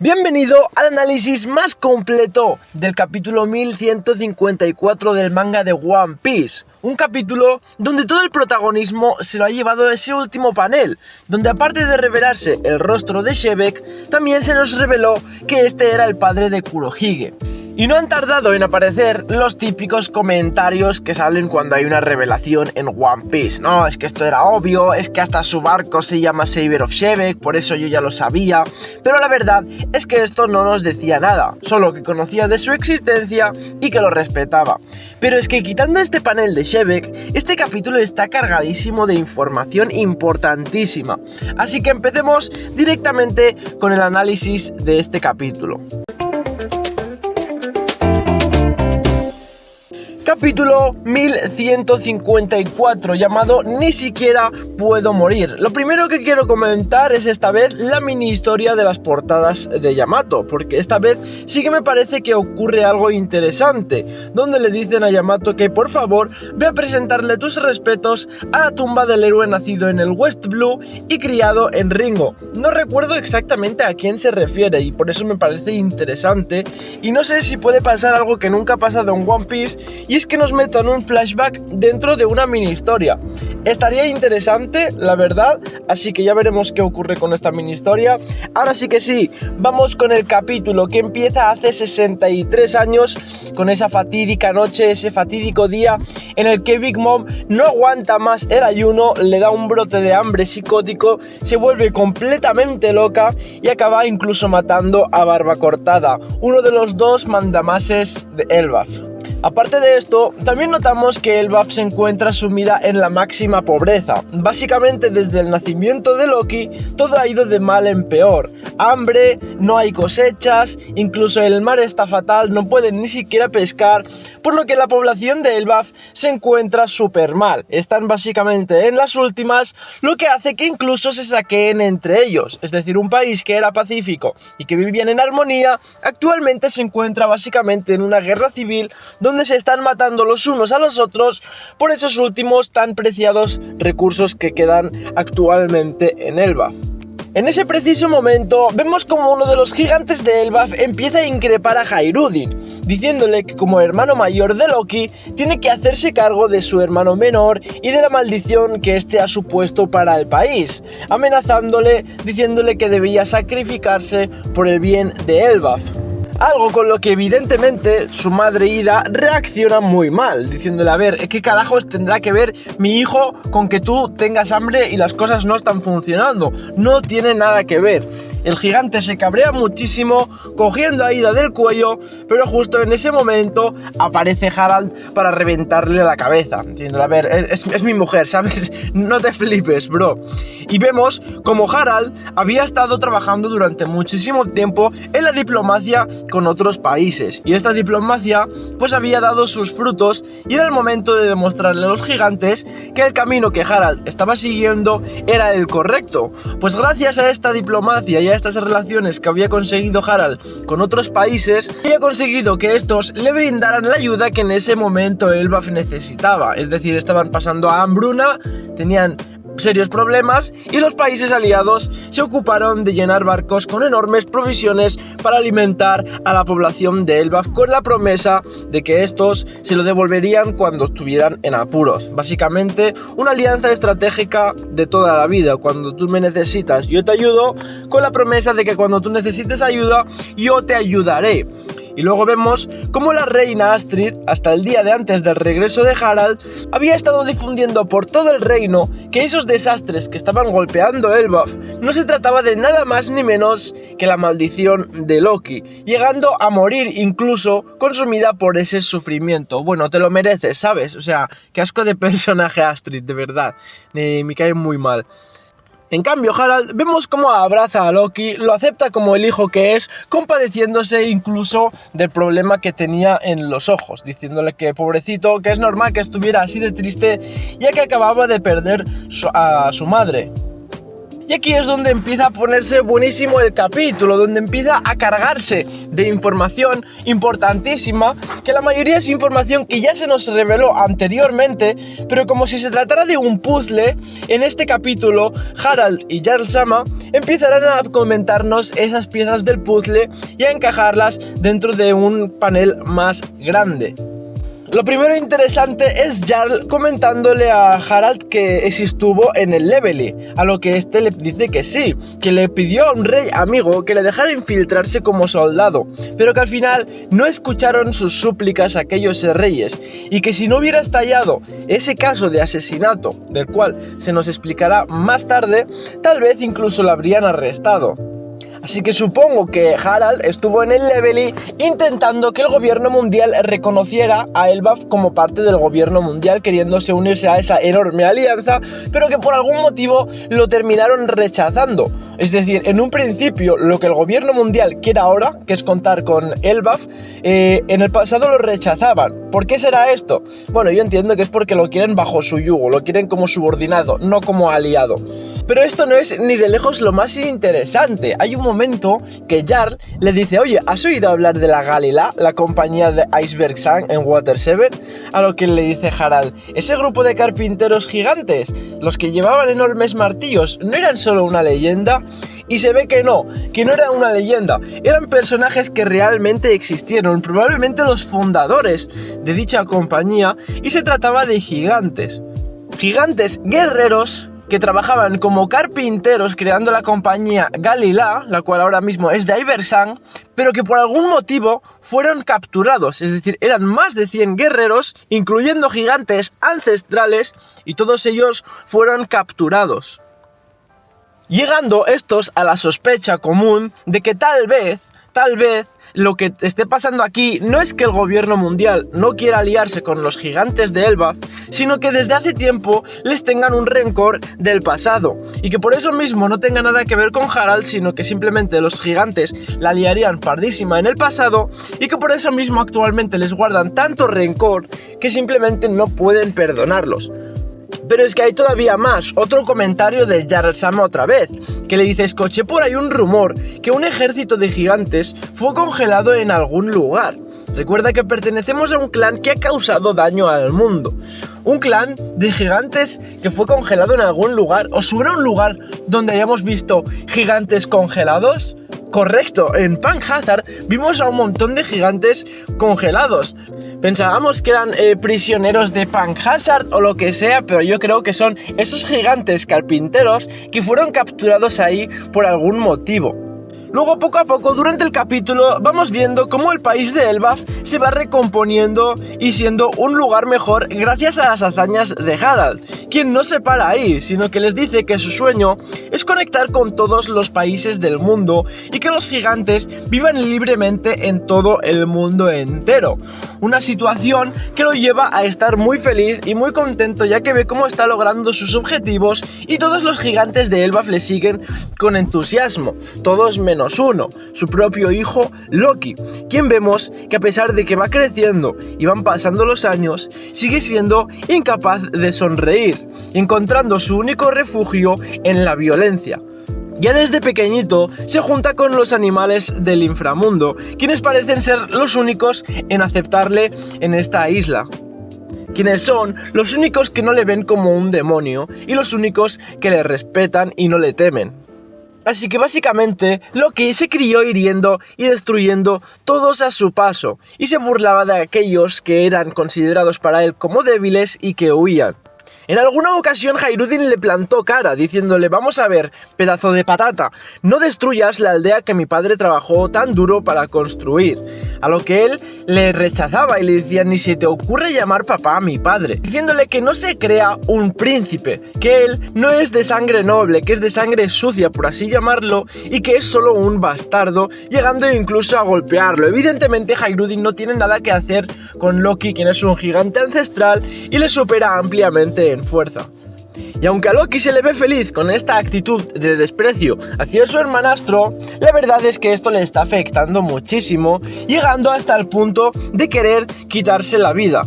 Bienvenido al análisis más completo del capítulo 1154 del manga de One Piece. Un capítulo donde todo el protagonismo se lo ha llevado ese último panel, donde aparte de revelarse el rostro de Xebec, también se nos reveló que este era el padre de Kurohige. Y no han tardado en aparecer los típicos comentarios que salen cuando hay una revelación en One Piece. No, es que esto era obvio, es que hasta su barco se llama Saber of Xebec, por eso yo ya lo sabía. Pero la verdad es que esto no nos decía nada, solo que conocía de su existencia y que lo respetaba. Pero es que quitando este panel de Xebec, este capítulo está cargadísimo de información importantísima. Así que empecemos directamente con el análisis de este capítulo. Capítulo 1154, llamado Ni siquiera puedo morir. Lo primero que quiero comentar es esta vez la mini historia de las portadas de Yamato, porque esta vez sí que me parece que ocurre algo interesante, donde le dicen a Yamato que por favor ve a presentarle tus respetos a la tumba del héroe nacido en el West Blue y criado en Ringo. No recuerdo exactamente a quién se refiere y por eso me parece interesante, y no sé si puede pasar algo que nunca ha pasado en One Piece, y es que nos metan un flashback dentro de una mini historia. Estaría interesante, la verdad, así que ya veremos qué ocurre con esta mini historia. Ahora sí que sí, vamos con el capítulo que empieza hace 63 años, con esa fatídica noche, ese fatídico día en el que Big Mom no aguanta más el ayuno, le da un brote de hambre psicótico, se vuelve completamente loca y acaba incluso matando a Barba Cortada, uno de los dos mandamases de Elbaf. Aparte de esto, también notamos que Elbaf se encuentra sumida en la máxima pobreza. Básicamente desde el nacimiento de Loki, todo ha ido de mal en peor. Hambre, no hay cosechas, incluso el mar está fatal, no pueden ni siquiera pescar, por lo que la población de Elbaf se encuentra súper mal. Están básicamente en las últimas, lo que hace que incluso se saqueen entre ellos. Es decir, un país que era pacífico y que vivían en armonía, actualmente se encuentra básicamente en una guerra civil donde se están matando los unos a los otros por esos últimos tan preciados recursos que quedan actualmente en Elbaf. En ese preciso momento vemos como uno de los gigantes de Elbaf empieza a increpar a Hairudin, diciéndole que como hermano mayor de Loki tiene que hacerse cargo de su hermano menor y de la maldición que éste ha supuesto para el país, amenazándole, diciéndole que debía sacrificarse por el bien de Elbaf. Algo con lo que evidentemente su madre Ida reacciona muy mal, diciéndole: a ver, ¿qué carajos tendrá que ver mi hijo con que tú tengas hambre y las cosas no están funcionando? No tiene nada que ver. El gigante se cabrea muchísimo, cogiendo a Ida del cuello, pero justo en ese momento aparece Harald para reventarle la cabeza, diciéndole: a ver, es mi mujer, ¿sabes? No te flipes, bro. Y vemos como Harald había estado trabajando durante muchísimo tiempo en la diplomacia con otros países, y esta diplomacia pues había dado sus frutos, y era el momento de demostrarle a los gigantes que el camino que Harald estaba siguiendo era el correcto, pues gracias a esta diplomacia y a estas relaciones que había conseguido Harald con otros países, había conseguido que estos le brindaran la ayuda que en ese momento Elbaf necesitaba. Es decir, estaban pasando a hambruna, tenían serios problemas, y los países aliados se ocuparon de llenar barcos con enormes provisiones para alimentar a la población de Elbaf, con la promesa de que estos se lo devolverían cuando estuvieran en apuros. Básicamente una alianza estratégica de toda la vida: cuando tú me necesitas yo te ayudo, con la promesa de que cuando tú necesites ayuda yo te ayudaré. Y luego vemos cómo la reina Astrid, hasta el día de antes del regreso de Harald, había estado difundiendo por todo el reino que esos desastres que estaban golpeando Elbaf no se trataba de nada más ni menos que la maldición de Loki, llegando a morir incluso consumida por ese sufrimiento. Bueno, te lo mereces, ¿sabes? O sea, qué asco de personaje Astrid, de verdad. Me cae muy mal. En cambio, Harald vemos cómo abraza a Loki, lo acepta como el hijo que es, compadeciéndose incluso del problema que tenía en los ojos, diciéndole que pobrecito, que es normal que estuviera así de triste, ya que acababa de perder a su madre. Y aquí es donde empieza a ponerse buenísimo el capítulo, donde empieza a cargarse de información importantísima, que la mayoría es información que ya se nos reveló anteriormente, pero como si se tratara de un puzzle, en este capítulo Harald y Jarl Sama empezarán a comentarnos esas piezas del puzzle y a encajarlas dentro de un panel más grande. Lo primero interesante es Jarl comentándole a Harald que si estuvo en el Levely, a lo que este le dice que sí, que le pidió a un rey amigo que le dejara infiltrarse como soldado, pero que al final no escucharon sus súplicas a aquellos reyes, y que si no hubiera estallado ese caso de asesinato, del cual se nos explicará más tarde, tal vez incluso lo habrían arrestado. Así que supongo que Harald estuvo en el Levely intentando que el gobierno mundial reconociera a Elbaf como parte del gobierno mundial, queriéndose unirse a esa enorme alianza, pero que por algún motivo lo terminaron rechazando. Es decir, en un principio lo que el gobierno mundial quiere ahora, que es contar con Elbaf, en el pasado lo rechazaban. ¿Por qué será esto? Bueno, yo entiendo que es porque lo quieren bajo su yugo, lo quieren como subordinado, no como aliado. Pero esto no es ni de lejos lo más interesante. Hay un momento que Jarl le dice: oye, ¿has oído hablar de la Galila, la compañía de Iceberg Sun en Water 7? A lo que le dice Harald: ese grupo de carpinteros gigantes, los que llevaban enormes martillos, ¿no eran solo una leyenda? Y se ve que no era una leyenda, eran personajes que realmente existieron, probablemente los fundadores de dicha compañía, y se trataba de gigantes guerreros que trabajaban como carpinteros creando la compañía Galila, la cual ahora mismo es de Iversan, pero que por algún motivo fueron capturados, es decir, eran más de 100 guerreros, incluyendo gigantes ancestrales, y todos ellos fueron capturados. Llegando estos a la sospecha común de que tal vez lo que esté pasando aquí no es que el gobierno mundial no quiera aliarse con los gigantes de Elbaf, sino que desde hace tiempo les tengan un rencor del pasado, y que por eso mismo no tenga nada que ver con Harald, sino que simplemente los gigantes la liarían pardísima en el pasado, y que por eso mismo actualmente les guardan tanto rencor que simplemente no pueden perdonarlos. Pero es que hay todavía más, otro comentario de Jarl Sama otra vez, que le dice: escuché por ahí un rumor que un ejército de gigantes fue congelado en algún lugar. Recuerda que pertenecemos a un clan que ha causado daño al mundo. Un clan de gigantes que fue congelado en algún lugar. ¿Os suena un lugar donde hayamos visto gigantes congelados? Correcto, en Punk Hazard vimos a un montón de gigantes congelados. Pensábamos que eran prisioneros de Punk Hazard o lo que sea, pero yo creo que son esos gigantes carpinteros que fueron capturados ahí por algún motivo. Luego, poco a poco, durante el capítulo, vamos viendo cómo el país de Elbaf se va recomponiendo y siendo un lugar mejor gracias a las hazañas de Harald, quien no se para ahí, sino que les dice que su sueño es conectar con todos los países del mundo y que los gigantes vivan libremente en todo el mundo entero. Una situación que lo lleva a estar muy feliz y muy contento, ya que ve cómo está logrando sus objetivos y todos los gigantes de Elbaf le siguen con entusiasmo, todos menos uno, su propio hijo Loki, quien vemos que a pesar de que va creciendo y van pasando los años, sigue siendo incapaz de sonreír, encontrando su único refugio en la violencia. Ya desde pequeñito se junta con los animales del inframundo, quienes parecen ser los únicos en aceptarle en esta isla. Quienes son los únicos que no le ven como un demonio y los únicos que le respetan y no le temen. Así que básicamente Loki se crió hiriendo y destruyendo todos a su paso, y se burlaba de aquellos que eran considerados para él como débiles y que huían. En alguna ocasión Hairudin le plantó cara, diciéndole: vamos a ver, pedazo de patata, no destruyas la aldea que mi padre trabajó tan duro para construir. A lo que él le rechazaba y le decía: ni se te ocurre llamar papá a mi padre, diciéndole que no se crea un príncipe, que él no es de sangre noble, que es de sangre sucia, por así llamarlo, y que es solo un bastardo, llegando incluso a golpearlo. Evidentemente Hairudin no tiene nada que hacer con Loki, quien es un gigante ancestral y le supera ampliamente en fuerza. Y aunque a Loki se le ve feliz con esta actitud de desprecio hacia su hermanastro, la verdad es que esto le está afectando muchísimo, llegando hasta el punto de querer quitarse la vida.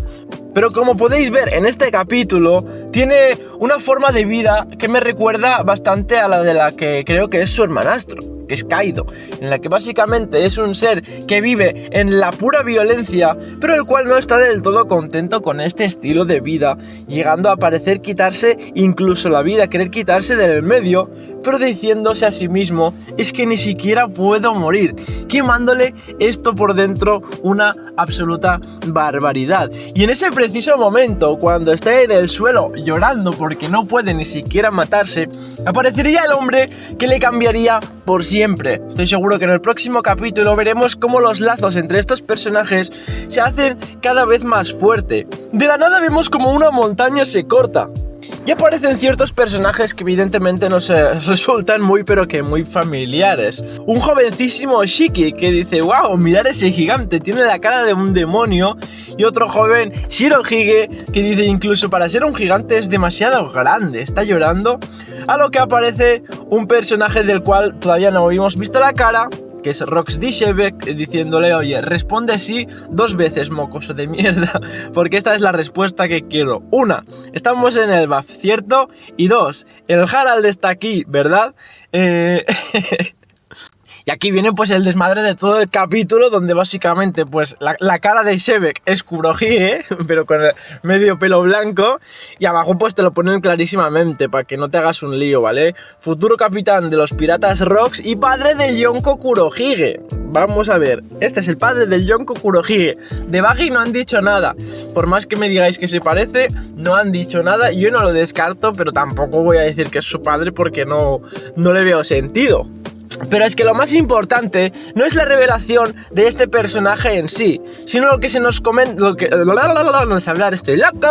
Pero como podéis ver en este capítulo, tiene una forma de vida que me recuerda bastante a la de la que creo que es su hermanastro, que es Kaido, en la que básicamente es un ser que vive en la pura violencia, pero el cual no está del todo contento con este estilo de vida, llegando a parecer quitarse incluso la vida, querer quitarse del medio, pero diciéndose a sí mismo, es que ni siquiera puedo morir, quemándole esto por dentro una absoluta barbaridad. Y en ese preciso momento, cuando está en el suelo llorando porque no puede ni siquiera matarse, aparecería el hombre que le cambiaría por siempre. Estoy seguro que en el próximo capítulo veremos cómo los lazos entre estos personajes se hacen cada vez más fuerte. De la nada vemos como una montaña se corta. Y aparecen ciertos personajes que evidentemente nos resultan muy pero que muy familiares. Un jovencísimo Shiki que dice, wow, mirad ese gigante, tiene la cara de un demonio. Y otro joven Shirohige que dice, incluso para ser un gigante es demasiado grande, está llorando. A lo que aparece un personaje del cual todavía no habíamos visto la cara, que es Rox D. Shebeck, diciéndole, oye, responde sí 2 veces, mocoso de mierda, porque esta es la respuesta que quiero. 1, estamos en el BAF, ¿cierto? Y 2, el Harald está aquí, ¿verdad? Y aquí viene pues el desmadre de todo el capítulo, donde básicamente pues la cara de Shebeck es Kurohige, pero con el medio pelo blanco, y abajo pues te lo ponen clarísimamente, para que no te hagas un lío, ¿vale? Futuro capitán de los piratas Rocks y padre de Yonko Kurohige. Vamos a ver, este es el padre del Yonko Kurohige. De Buggy no han dicho nada, por más que me digáis que se parece, no han dicho nada, yo no lo descarto, pero tampoco voy a decir que es su padre porque no le veo sentido. Pero es que lo más importante no es la revelación de este personaje en sí, sino lo que se nos comenta, no sé hablar, estoy loco,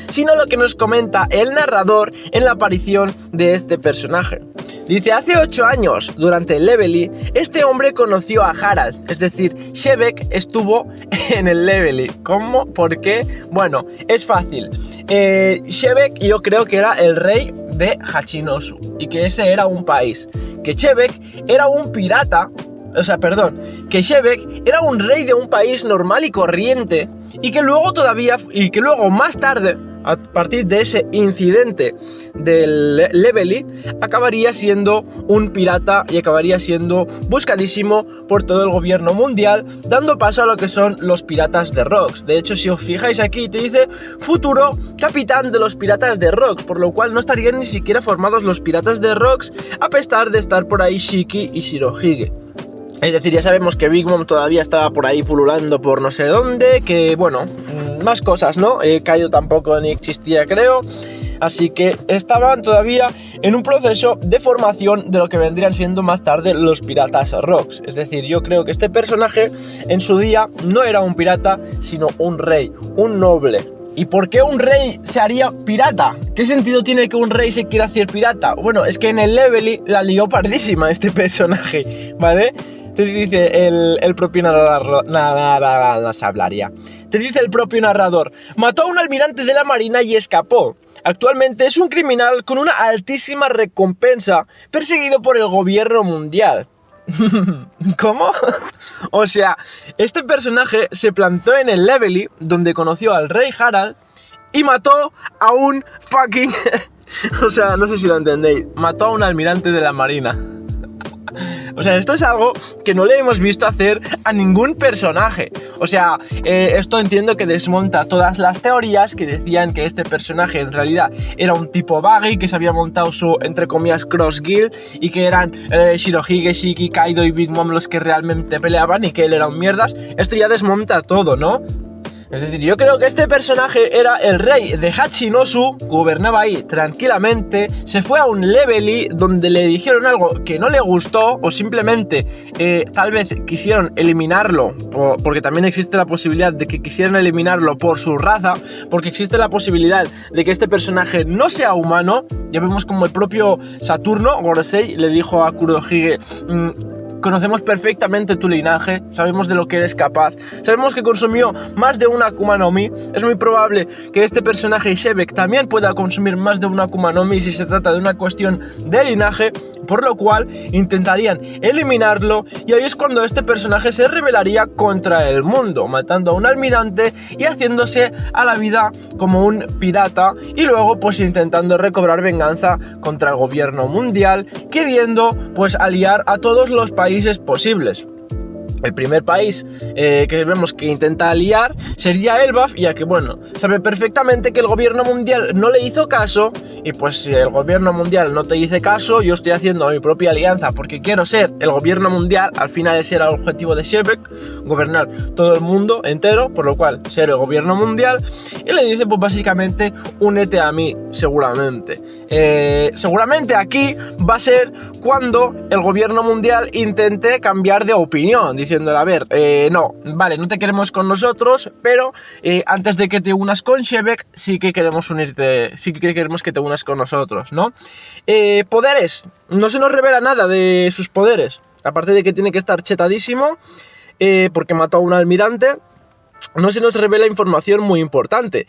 sino lo que nos comenta el narrador en la aparición de este personaje. Dice, hace 8 años, durante el Leveling, este hombre conoció a Harald, es decir, Shebeck estuvo en el Leveling. ¿Cómo? ¿Por qué? Bueno, es fácil. Shebeck yo creo que era el rey de Hachinosu, y que ese era un país. Que Shebeck era un pirata, que Shebeck era un rey de un país normal y corriente, y que luego más tarde, a partir de ese incidente del Leveling, acabaría siendo un pirata y acabaría siendo buscadísimo por todo el gobierno mundial, dando paso a lo que son los piratas de Rocks. De hecho, si os fijáis aquí, te dice futuro capitán de los piratas de Rocks, por lo cual no estarían ni siquiera formados los piratas de Rocks, a pesar de estar por ahí Shiki y Shirohige. Es decir, ya sabemos que Big Mom todavía estaba por ahí pululando por no sé dónde, que bueno, más cosas, ¿no? Kaido tampoco ni existía, creo. Así que estaban todavía en un proceso de formación de lo que vendrían siendo más tarde los piratas Rocks. Es decir, yo creo que este personaje en su día no era un pirata, sino un rey, un noble. ¿Y por qué un rey se haría pirata? ¿Qué sentido tiene que un rey se quiera hacer pirata? Bueno, es que en el Leveling la lió pardísima este personaje, ¿vale? Te dice el propio narrador, te dice el propio narrador, mató a un almirante de la marina y escapó. Actualmente es un criminal con una altísima recompensa, perseguido por el gobierno mundial. ¿Cómo? O sea, este personaje se plantó en el Leveling, donde conoció al rey Harald, y mató a un fucking... o sea, no sé si lo entendéis, mató a un almirante de la marina. O sea, esto es algo que no le hemos visto hacer a ningún personaje. O sea, esto entiendo que desmonta todas las teorías que decían que este personaje en realidad era un tipo Buggy, que se había montado su, entre comillas, cross guild, y que eran Shirohige, Shiki, Kaido y Big Mom los que realmente peleaban y que él era un mierdas. Esto ya desmonta todo, ¿no? Es decir, yo creo que este personaje era el rey de Hachinosu, gobernaba ahí tranquilamente, se fue a un Leveling donde le dijeron algo que no le gustó, o simplemente tal vez quisieron eliminarlo, porque también existe la posibilidad de que quisieran eliminarlo por su raza, porque existe la posibilidad de que este personaje no sea humano. Ya vemos como el propio Saturno, Gorosei, le dijo a Kurohige, conocemos perfectamente tu linaje, sabemos de lo que eres capaz, sabemos que consumió más de una Akuma no Mi. Es muy probable que este personaje Shebek también pueda consumir más de una Akuma no Mi si se trata de una cuestión de linaje, por lo cual intentarían eliminarlo, y ahí es cuando este personaje se rebelaría contra el mundo, matando a un almirante y haciéndose a la vida como un pirata, y luego pues intentando recobrar venganza contra el gobierno mundial, queriendo pues aliar a todos los países posibles. El primer país que vemos que intenta aliar sería Elbaf, ya que bueno, sabe perfectamente que el gobierno mundial no le hizo caso, y pues si el gobierno mundial no te dice caso, yo estoy haciendo mi propia alianza porque quiero ser el gobierno mundial. Al final ese era el objetivo de Shebek, gobernar todo el mundo entero, por lo cual ser el gobierno mundial, y le dice pues básicamente únete a mí seguramente. Seguramente aquí va a ser cuando el gobierno mundial intente cambiar de opinión, diciéndole, a ver, no, vale, no te queremos con nosotros, pero antes de que te unas con Shebek, sí que queremos unirte, sí que queremos que te unas con nosotros, ¿no? Poderes, no se nos revela nada de sus poderes, aparte de que tiene que estar chetadísimo, porque mató a un almirante. No se nos revela información muy importante.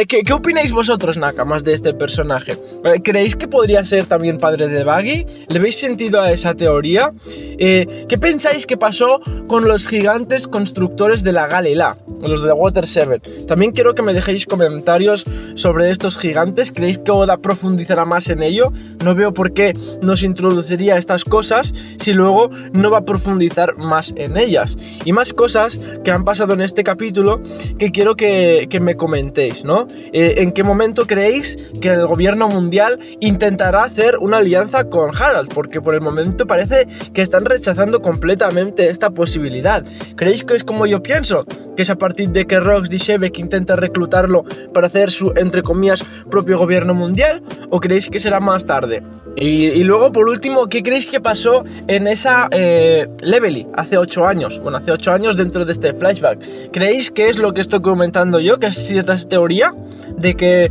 ¿Qué opináis vosotros, Nakamas, de este personaje? ¿Creéis que podría ser también padre de Buggy? ¿Le veis sentido a esa teoría? ¿Qué pensáis que pasó con los gigantes constructores de la Galila? Los de la Water 7. También quiero que me dejéis comentarios sobre estos gigantes. ¿Creéis que Oda profundizará más en ello? No veo por qué nos introduciría estas cosas si luego no va a profundizar más en ellas. Y más cosas que han pasado en este capítulo que quiero que me comentéis, ¿no? ¿En qué momento creéis que el gobierno mundial intentará hacer una alianza con Harald? Porque por el momento parece que están rechazando completamente esta posibilidad. ¿Creéis que es como yo pienso? ¿Que es a partir de que Rox de Shebek intenta reclutarlo para hacer su, entre comillas, propio gobierno mundial? ¿O creéis que será más tarde? Y luego, por último, ¿qué creéis que pasó en esa Levely hace 8 años? Bueno, hace 8 años dentro de este flashback. ¿Creéis que es lo que estoy comentando yo? ¿Que es cierta teoría de que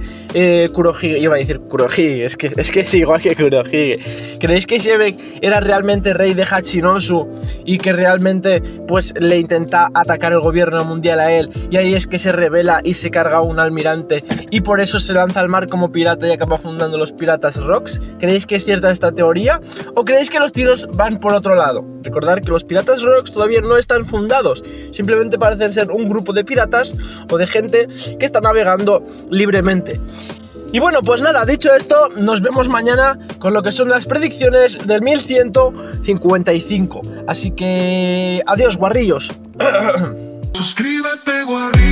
Kurohige, iba a decir Kurohige, es que es igual que Kurohige. ¿Creéis que Shebek era realmente rey de Hachinosu y que realmente pues le intenta atacar el gobierno mundial a él, y ahí es que se rebela y se carga a un almirante y por eso se lanza al mar como pirata y acaba fundando los piratas Rocks? ¿Creéis que es cierta esta teoría? ¿O creéis que los tiros van por otro lado? Recordad que los piratas Rocks todavía no están fundados, simplemente parecen ser un grupo de piratas o de gente que está navegando libremente. Y bueno, pues nada, dicho esto, nos vemos mañana con lo que son las predicciones del 1155. Así que adiós, guarrillos. Suscríbete, guarrillo.